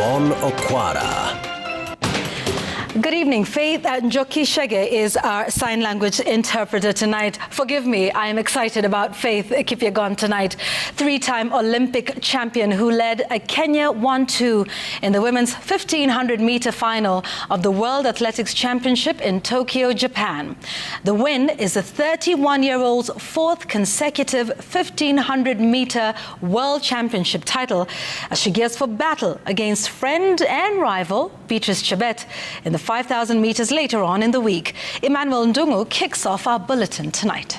Yvonne Okwara. Good evening. Faith Kipyegon is our sign language interpreter tonight. Forgive me, I am excited about Faith Kipyegon tonight. Three-time Olympic champion who led Kenya 1-2 in the women's 1500-meter final of the World Athletics Championship in Tokyo, Japan. The win is the 31-year-old's fourth consecutive 1500-meter World Championship title as she gears for battle against friend and rival Beatrice Chebet in the 5,000 meters later on in the week. Emmanuel Ndungu kicks off our bulletin tonight.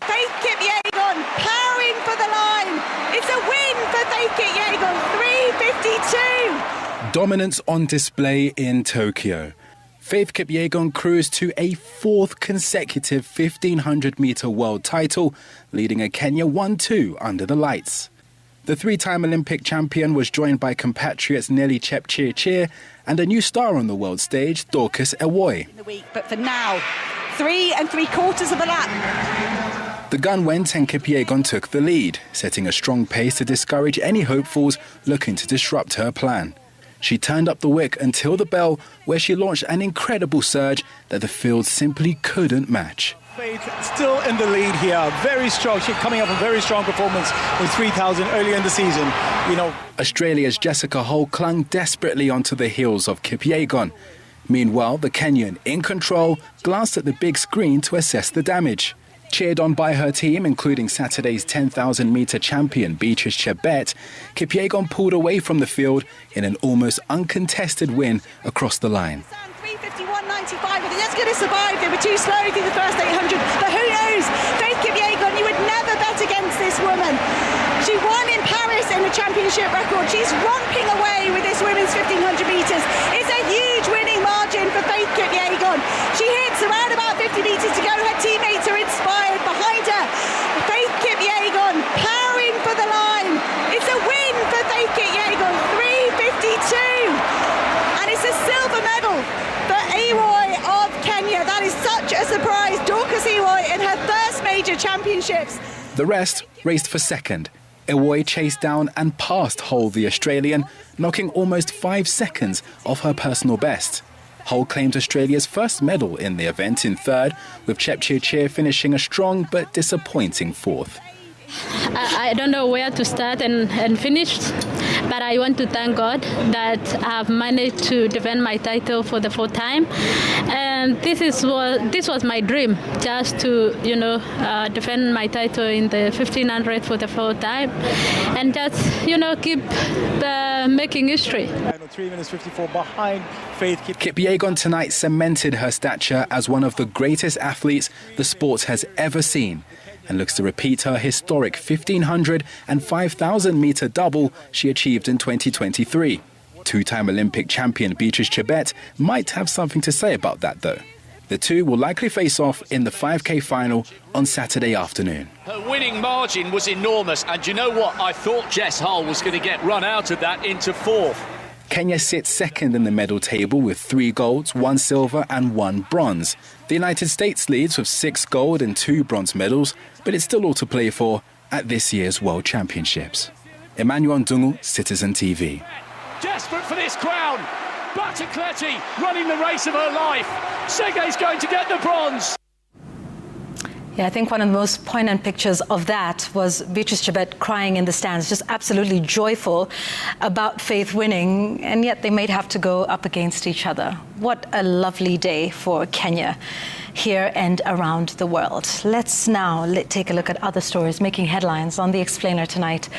Faith Kipyegon powering for the line. It's a win for Faith Kipyegon, 3:52. Dominance on display in Tokyo. Faith Kipyegon cruised to a fourth consecutive 1500-meter world title, leading a Kenya 1-2 under the lights. The three-time Olympic champion was joined by compatriots Beatrice Chebet and a new star on the world stage, Dorcas Ewoy. But for now, 3 3/4 of a lap. The gun went and Kipyegon took the lead, setting a strong pace to discourage any hopefuls looking to disrupt her plan. She turned up the wick until the bell, where she launched an incredible surge that the field simply couldn't match. Faith still in the lead here, very strong. She's coming up a very strong performance with 3,000 earlier in the season. Australia's Jessica Hull clung desperately onto the heels of Kipyegon. Meanwhile, the Kenyan, in control, glanced at the big screen to assess the damage. Cheered on by her team, including Saturday's 10,000-meter champion Beatrice Chebet, Kipyegon pulled away from the field in an almost uncontested win across the line. 3:51.95, but that's going to survive. They were too slow through the first 800. But who knows? Faith Kipyegon, you would never bet against this woman. She won in Paris in the championship record. She's romping away with this women's 1500 meters. It's a huge winning margin for Faith Kipyegon. She hits around about 50 meters to go. Her teammates are inspired behind her. Faith Kipyegon powering for the line. It's a win for Faith Kipyegon, 3:52. And it's a silver medal for Ewoy of Kenya. That is such a surprise. Dorcas Ewoy in her first major championships. The rest raced for second. Ewoy chased down and passed Hull, the Australian, knocking almost 5 seconds off her personal best. Hull claimed Australia's first medal in the event in third, with Chebet finishing a strong but disappointing fourth. I don't know where to start and finish, but I want to thank God that I've managed to defend my title for the fourth time. And this was my dream, just to defend my title in the 1500 for the fourth time, and just keep making history. 3 minutes 54 behind Faith Kipyegon tonight cemented her stature as one of the greatest athletes the sport has ever seen, and looks to repeat her historic 1500 and 5,000 meter double she achieved in 2023. Two-time Olympic champion Beatrice Chebet might have something to say about that, though. The two will likely face off in the 5K final on Saturday afternoon. Her winning margin was enormous, and you know what? I thought Jess Hull was going to get run out of that into fourth. Kenya sits second in the medal table with 3 golds, 1 silver and 1 bronze. The United States leads with 6 gold and 2 bronze medals, but it's still all to play for at this year's World Championships. Emmanuel Ndungu, Citizen TV. Desperate for this crown. Buttercletty running the race of her life. Sege's going to get the bronze. Yeah, I think one of the most poignant pictures of that was Beatrice Chebet crying in the stands, just absolutely joyful about Faith winning, and yet they might have to go up against each other. What a lovely day for Kenya here and around the world. Let's now take a look at other stories making headlines on The Explainer tonight.